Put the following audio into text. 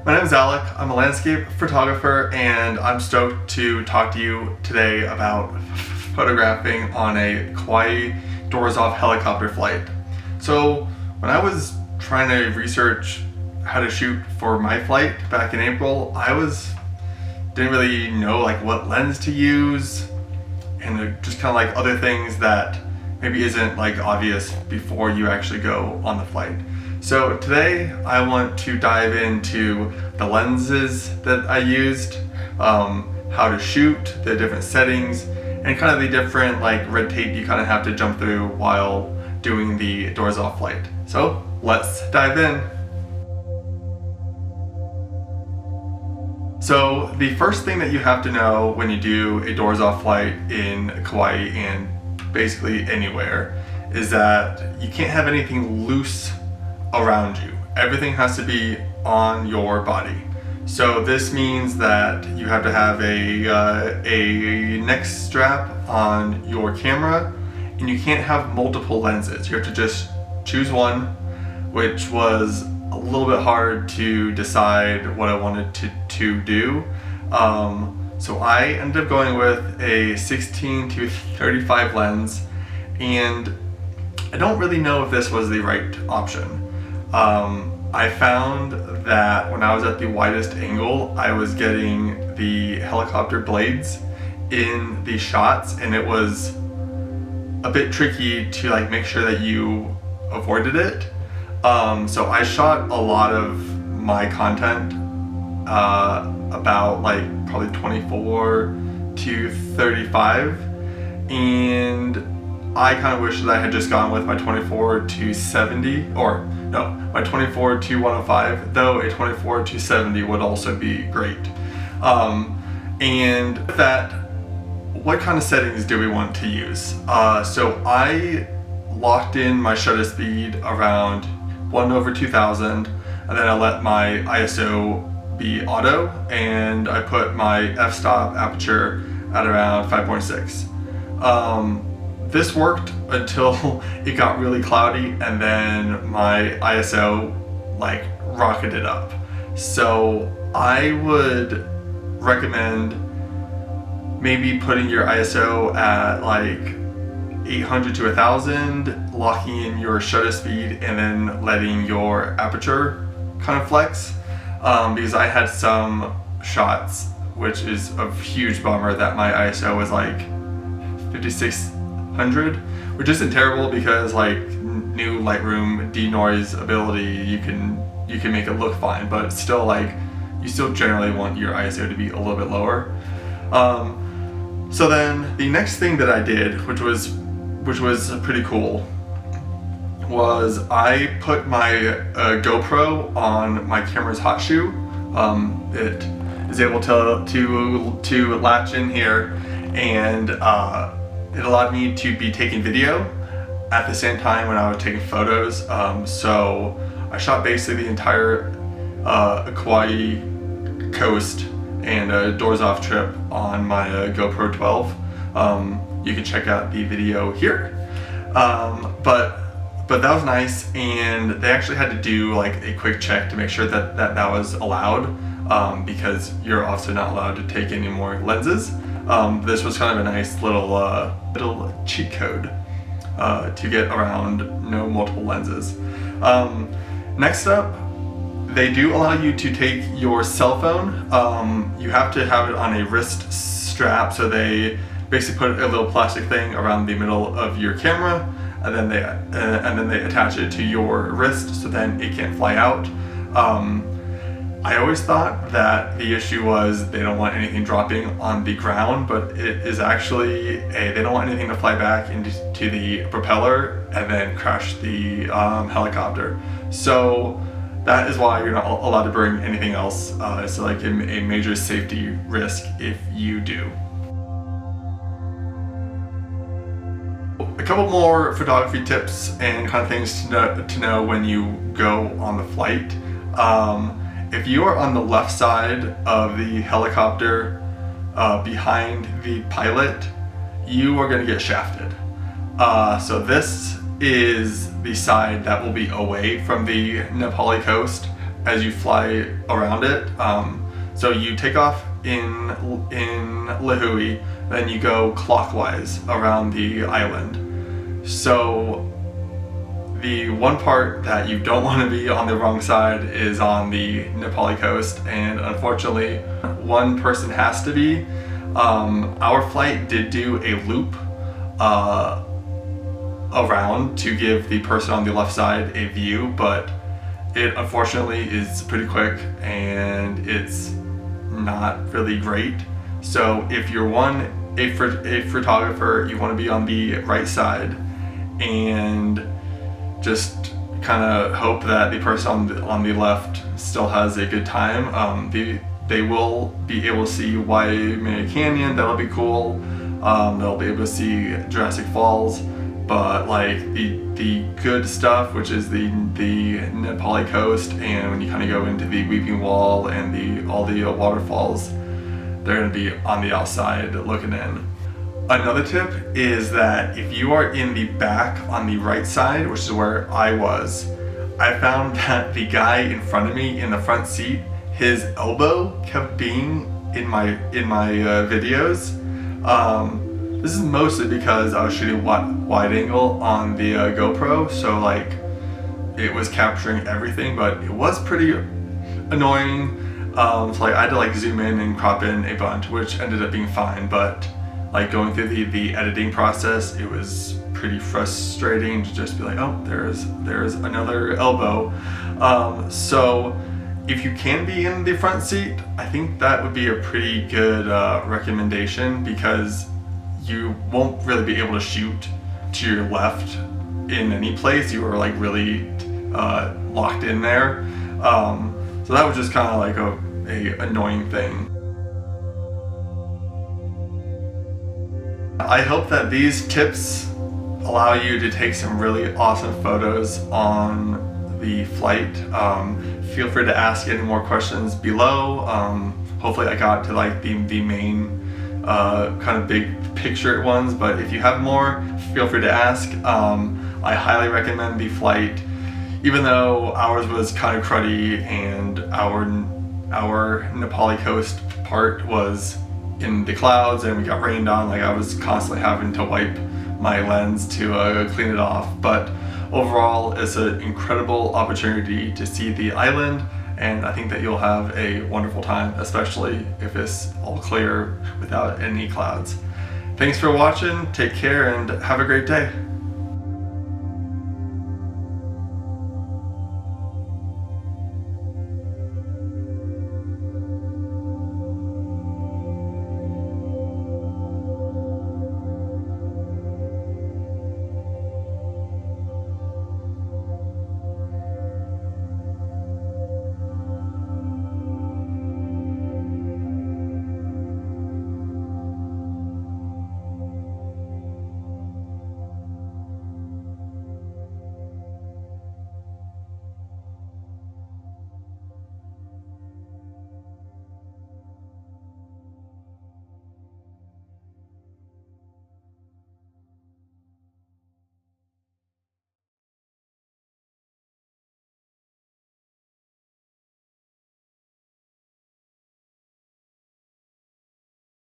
My name is Alec. I'm a landscape photographer, and I'm stoked to talk to you today about photographing on a Kauai doors-off helicopter flight. So when I was trying to research how to shoot for my flight back in April, didn't really know like what lens to use, and just kind of like other things that maybe isn't like obvious before you actually go on the flight. So today I want to dive into the lenses that I used, how to shoot, the different settings, and kind of the different like red tape you kind of have to jump through while doing the doors off flight. So let's dive in. So the first thing that you have to know when you do a doors off flight in Kauai and basically anywhere is that you can't have anything loose around you. Everything has to be on your body. So this means that you have to have a neck strap on your camera, and you can't have multiple lenses. You have to just choose one, which was a little bit hard to decide what I wanted to do. So I ended up going with a 16 to 35 lens, and I don't really know if this was the right option. I found that when I was at the widest angle, I was getting the helicopter blades in the shots, and it was a bit tricky to like make sure that you avoided it. So I shot a lot of my content about like probably 24 to 35, and I kind of wish that I had just gone with my 24 to 70, or no, my 24 to 105, though a 24 to 70 would also be great. And with that, what kind of settings do we want to use? So I locked in my shutter speed around 1/2000, and then I let my ISO be auto, and I put my f-stop aperture at around 5.6. This worked until it got really cloudy, and then my ISO like rocketed up. So I would recommend maybe putting your ISO at like 800 to 1000, locking in your shutter speed, and then letting your aperture kind of flex. Because I had some shots, which is a huge bummer, that my ISO was like 5600, which isn't terrible because like new Lightroom denoise ability, you can make it look fine, but still like you still generally want your ISO to be a little bit lower. So then the next thing that I did, which was pretty cool, was I put my GoPro on my camera's hot shoe. It is able to latch in here, and it allowed me to be taking video at the same time when I was taking photos. So I shot basically the entire Kauai coast and a doors off trip on my GoPro 12. You can check out the video here. But that was nice, and they actually had to do like a quick check to make sure that was allowed, because you're also not allowed to take any more lenses. This was kind of a nice little cheat code to get around no multiple lenses. Next up, they do allow you to take your cell phone. You have to have it on a wrist strap, so they basically put a little plastic thing around the middle of your camera, and then they attach it to your wrist, so then it can't fly out. I always thought that the issue was they don't want anything dropping on the ground, but it is actually they don't want anything to fly back into the propeller and then crash the helicopter. So that is why you're not allowed to bring anything else. It's like a major safety risk if you do. A couple more photography tips and kind of things to know when you go on the flight. If you are on the left side of the helicopter behind the pilot, you are going to get shafted. So this is the side that will be away from the Nā Pali Coast, as you fly around it. So you take off in Lihue, then you go clockwise around the island. So the one part that you don't want to be on the wrong side is on the Nā Pali Coast, and unfortunately one person has to be. Our flight did do a loop around to give the person on the left side a view, but it unfortunately is pretty quick and it's not really great. So if you're a photographer, you want to be on the right side and just kind of hope that the person on the left still has a good time. They will be able to see Waimea Canyon. That'll be cool. They'll be able to see Jurassic Falls, but like the good stuff, which is the Nā Pali Coast, and when you kind of go into the Weeping Wall and all the waterfalls, they're going to be on the outside looking in. Another tip is that if you are in the back on the right side, which is where I was, I found that the guy in front of me in the front seat, his elbow kept being in my videos. This is mostly because I was shooting wide angle on the GoPro, so like it was capturing everything, but it was pretty annoying. So like I had to like zoom in and crop in a bunch, which ended up being fine, but like going through the editing process, it was pretty frustrating to just be like, oh, there's another elbow. So if you can be in the front seat, I think that would be a pretty good recommendation, because you won't really be able to shoot to your left in any place. You are like really locked in there. So that was just kind of like a annoying thing. I hope that these tips allow you to take some really awesome photos on the flight. Feel free to ask any more questions below. Hopefully I got to like the main kind of big picture ones, but if you have more, feel free to ask. I highly recommend the flight, even though ours was kind of cruddy and our Nā Pali Coast part was in the clouds and we got rained on. Like I was constantly having to wipe my lens to clean it off, but overall it's an incredible opportunity to see the island, and I think that you'll have a wonderful time, especially if it's all clear without any clouds. Thanks for watching, take care, and have a great day.